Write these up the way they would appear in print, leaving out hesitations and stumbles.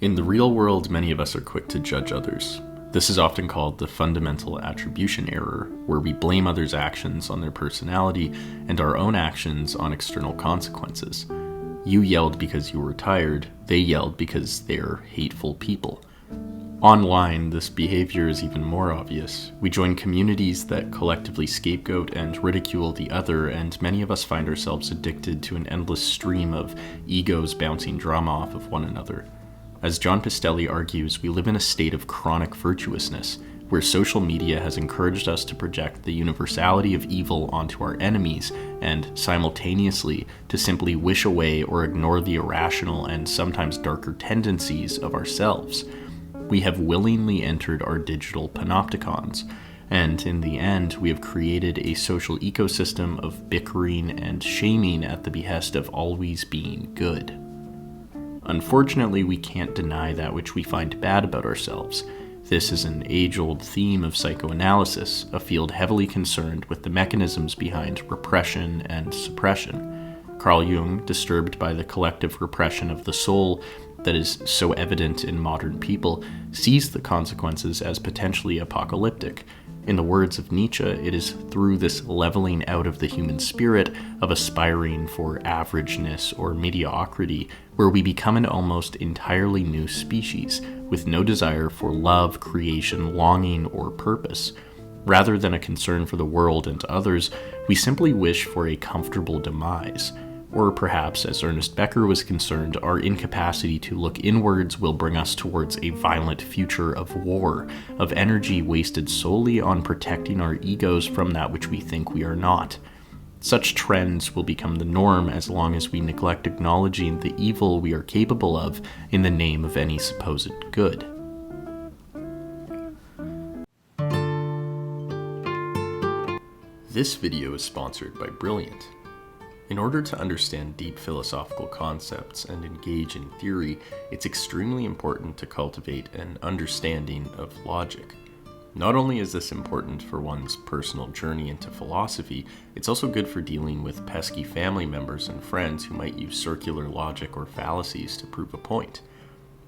In the real world, many of us are quick to judge others. This is often called the fundamental attribution error, where we blame others' actions on their personality and our own actions on external consequences. You yelled because you were tired, they yelled because they're hateful people. Online, this behavior is even more obvious. We join communities that collectively scapegoat and ridicule the other, and many of us find ourselves addicted to an endless stream of egos bouncing drama off of one another. As John Pistelli argues, we live in a state of chronic virtuousness, where social media has encouraged us to project the universality of evil onto our enemies, and simultaneously to simply wish away or ignore the irrational and sometimes darker tendencies of ourselves. We have willingly entered our digital panopticons, and in the end, we have created a social ecosystem of bickering and shaming at the behest of always being good. Unfortunately, we can't deny that which we find bad about ourselves. This is an age-old theme of psychoanalysis, a field heavily concerned with the mechanisms behind repression and suppression. Carl Jung, disturbed by the collective repression of the soul that is so evident in modern people, sees the consequences as potentially apocalyptic. In the words of Nietzsche, it is through this leveling out of the human spirit of aspiring for averageness or mediocrity where we become an almost entirely new species, with no desire for love, creation, longing, or purpose. Rather than a concern for the world and others, we simply wish for a comfortable demise. Or perhaps, as Ernest Becker was concerned, our incapacity to look inwards will bring us towards a violent future of war, of energy wasted solely on protecting our egos from that which we think we are not. Such trends will become the norm as long as we neglect acknowledging the evil we are capable of in the name of any supposed good. This video is sponsored by Brilliant. In order to understand deep philosophical concepts and engage in theory, it's extremely important to cultivate an understanding of logic. Not only is this important for one's personal journey into philosophy, it's also good for dealing with pesky family members and friends who might use circular logic or fallacies to prove a point.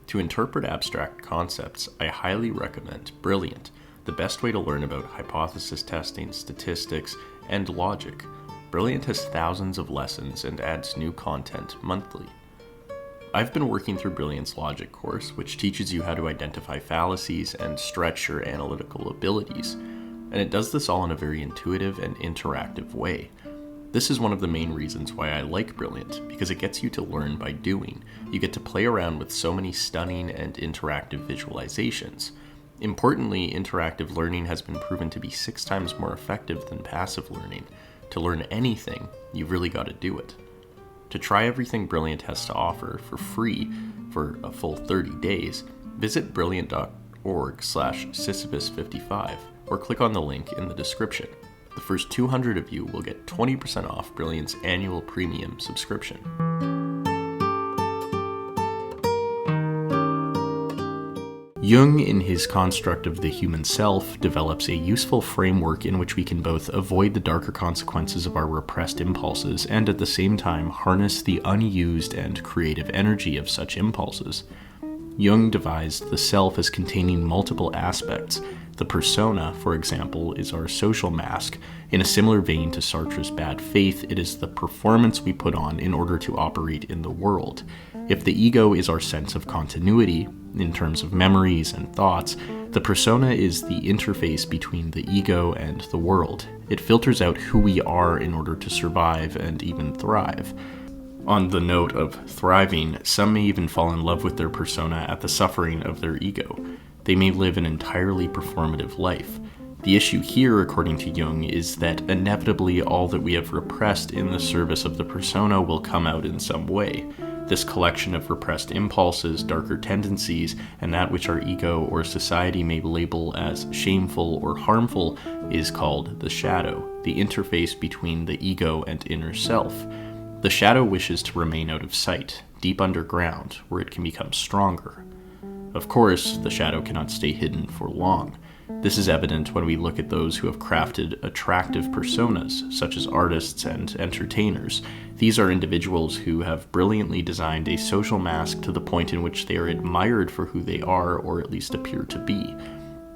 To interpret abstract concepts, I highly recommend Brilliant, the best way to learn about hypothesis testing, statistics, and logic. Brilliant has thousands of lessons and adds new content monthly. I've been working through Brilliant's logic course, which teaches you how to identify fallacies and stretch your analytical abilities, and it does this all in a very intuitive and interactive way. This is one of the main reasons why I like Brilliant, because it gets you to learn by doing. You get to play around with so many stunning and interactive visualizations. Importantly, interactive learning has been proven to be 6 times more effective than passive learning. To learn anything, you've really got to do it. To try everything Brilliant has to offer for free for a full 30 days, visit brilliant.org/Sisyphus55 or click on the link in the description. The first 200 of you will get 20% off Brilliant's annual premium subscription. Jung, in his construct of the human self, develops a useful framework in which we can both avoid the darker consequences of our repressed impulses and at the same time harness the unused and creative energy of such impulses. Jung devised the self as containing multiple aspects. The persona, for example, is our social mask. In a similar vein to Sartre's bad faith, it is the performance we put on in order to operate in the world. If the ego is our sense of continuity, in terms of memories and thoughts, the persona is the interface between the ego and the world. It filters out who we are in order to survive and even thrive. On the note of thriving, some may even fall in love with their persona at the suffering of their ego. They may live an entirely performative life. The issue here, according to Jung, is that inevitably all that we have repressed in the service of the persona will come out in some way. This collection of repressed impulses, darker tendencies, and that which our ego or society may label as shameful or harmful is called the shadow, the interface between the ego and inner self. The shadow wishes to remain out of sight, deep underground, where it can become stronger. Of course, the shadow cannot stay hidden for long. This is evident when we look at those who have crafted attractive personas, such as artists and entertainers. These are individuals who have brilliantly designed a social mask to the point in which they are admired for who they are, or at least appear to be.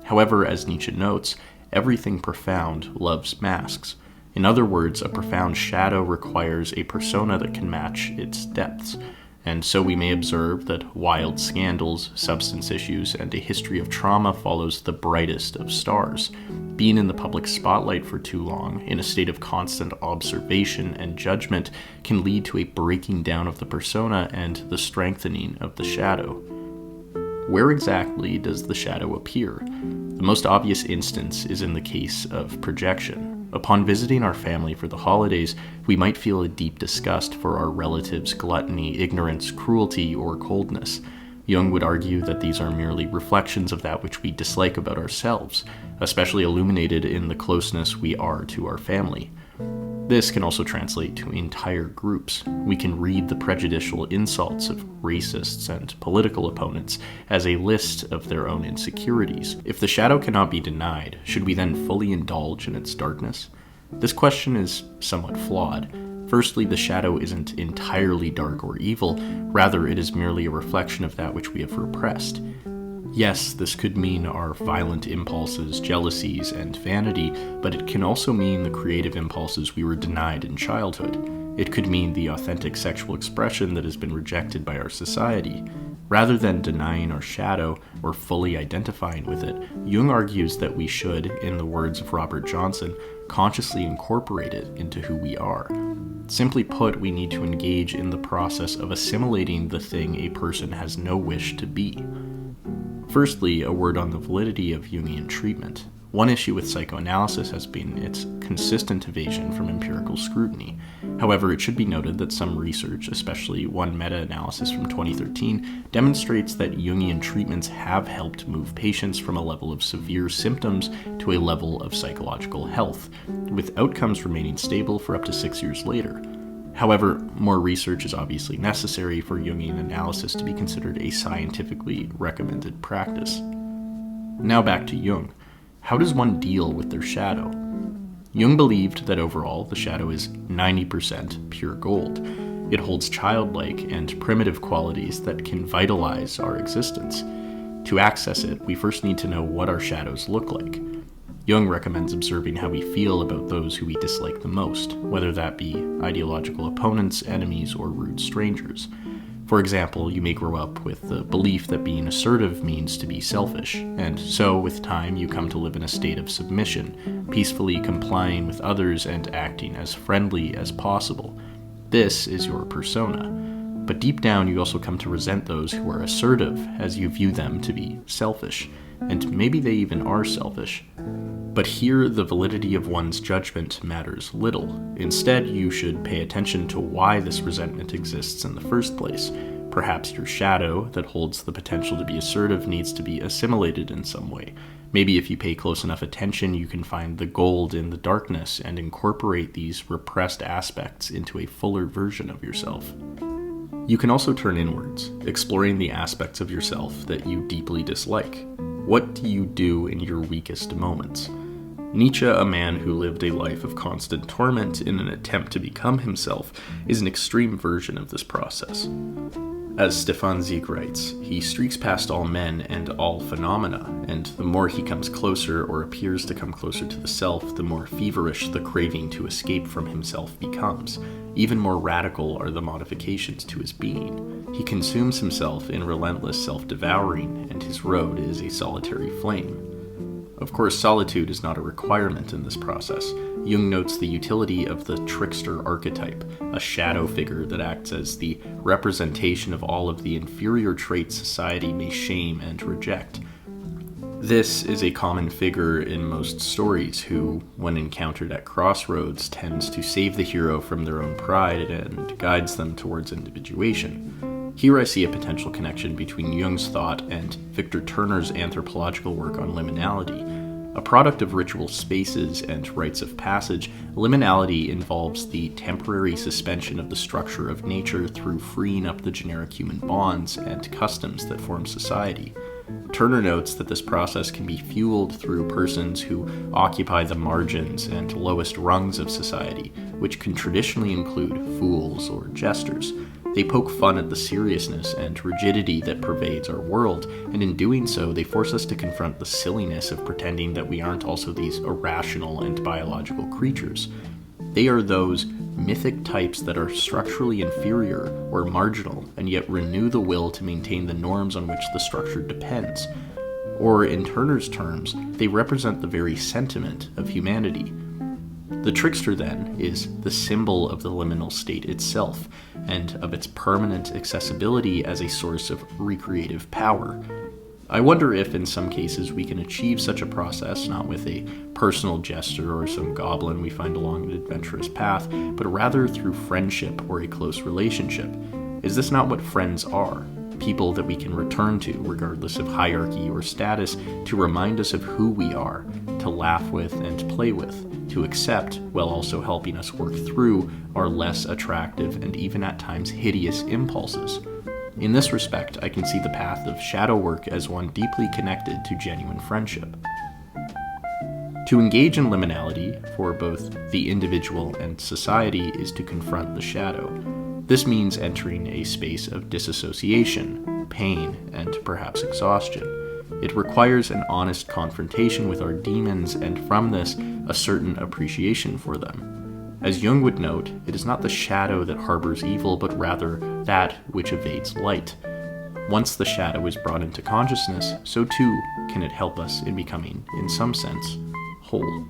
However, as Nietzsche notes, everything profound loves masks. In other words, a profound shadow requires a persona that can match its depths. And so we may observe that wild scandals, substance issues, and a history of trauma follows the brightest of stars. Being in the public spotlight for too long, in a state of constant observation and judgment, can lead to a breaking down of the persona and the strengthening of the shadow. Where exactly does the shadow appear? The most obvious instance is in the case of projection. Upon visiting our family for the holidays, we might feel a deep disgust for our relatives' gluttony, ignorance, cruelty, or coldness. Jung would argue that these are merely reflections of that which we dislike about ourselves, especially illuminated in the closeness we are to our family. This can also translate to entire groups. We can read the prejudicial insults of racists and political opponents as a list of their own insecurities. If the shadow cannot be denied, should we then fully indulge in its darkness? This question is somewhat flawed. Firstly, the shadow isn't entirely dark or evil, rather it is merely a reflection of that which we have repressed. Yes, this could mean our violent impulses, jealousies, and vanity, but it can also mean the creative impulses we were denied in childhood. It could mean the authentic sexual expression that has been rejected by our society. Rather than denying our shadow or fully identifying with it, Jung argues that we should, in the words of Robert Johnson, consciously incorporate it into who we are. Simply put, we need to engage in the process of assimilating the thing a person has no wish to be. Firstly, a word on the validity of Jungian treatment. One issue with psychoanalysis has been its consistent evasion from empirical scrutiny. However, it should be noted that some research, especially one meta-analysis from 2013, demonstrates that Jungian treatments have helped move patients from a level of severe symptoms to a level of psychological health, with outcomes remaining stable for up to 6 years later. However, more research is obviously necessary for Jungian analysis to be considered a scientifically recommended practice. Now back to Jung. How does one deal with their shadow? Jung believed that overall the shadow is 90% pure gold. It holds childlike and primitive qualities that can vitalize our existence. To access it, we first need to know what our shadows look like. Jung recommends observing how we feel about those who we dislike the most, whether that be ideological opponents, enemies, or rude strangers. For example, you may grow up with the belief that being assertive means to be selfish, and so with time you come to live in a state of submission, peacefully complying with others and acting as friendly as possible. This is your persona. But deep down you also come to resent those who are assertive, as you view them to be selfish, and maybe they even are selfish. But here, the validity of one's judgment matters little. Instead, you should pay attention to why this resentment exists in the first place. Perhaps your shadow, that holds the potential to be assertive, needs to be assimilated in some way. Maybe if you pay close enough attention, you can find the gold in the darkness and incorporate these repressed aspects into a fuller version of yourself. You can also turn inwards, exploring the aspects of yourself that you deeply dislike. What do you do in your weakest moments? Nietzsche, a man who lived a life of constant torment in an attempt to become himself, is an extreme version of this process. As Ștefan writes, he streaks past all men and all phenomena, and the more he comes closer or appears to come closer to the self, the more feverish the craving to escape from himself becomes. Even more radical are the modifications to his being. He consumes himself in relentless self-devouring, and his road is a solitary flame. Of course, solitude is not a requirement in this process. Jung notes the utility of the trickster archetype, a shadow figure that acts as the representation of all of the inferior traits society may shame and reject. This is a common figure in most stories who, when encountered at crossroads, tends to save the hero from their own pride and guides them towards individuation. Here I see a potential connection between Jung's thought and Victor Turner's anthropological work on liminality. A product of ritual spaces and rites of passage, liminality involves the temporary suspension of the structure of nature through freeing up the generic human bonds and customs that form society. Turner notes that this process can be fueled through persons who occupy the margins and lowest rungs of society, which can traditionally include fools or jesters. They poke fun at the seriousness and rigidity that pervades our world, and in doing so, they force us to confront the silliness of pretending that we aren't also these irrational and biological creatures. They are those mythic types that are structurally inferior or marginal, and yet renew the will to maintain the norms on which the structure depends. Or, in Turner's terms, they represent the very sentiment of humanity. The trickster, then, is the symbol of the liminal state itself, and of its permanent accessibility as a source of recreative power. I wonder if, in some cases, we can achieve such a process not with a personal jester or some goblin we find along an adventurous path, but rather through friendship or a close relationship. Is this not what friends are? People that we can return to, regardless of hierarchy or status, to remind us of who we are, to laugh with and play with, to accept, while also helping us work through our less attractive and even at times hideous impulses. In this respect, I can see the path of shadow work as one deeply connected to genuine friendship. To engage in liminality, for both the individual and society, is to confront the shadow. This means entering a space of disassociation, pain, and perhaps exhaustion. It requires an honest confrontation with our demons, and from this, a certain appreciation for them. As Jung would note, it is not the shadow that harbors evil, but rather that which evades light. Once the shadow is brought into consciousness, so too can it help us in becoming, in some sense, whole.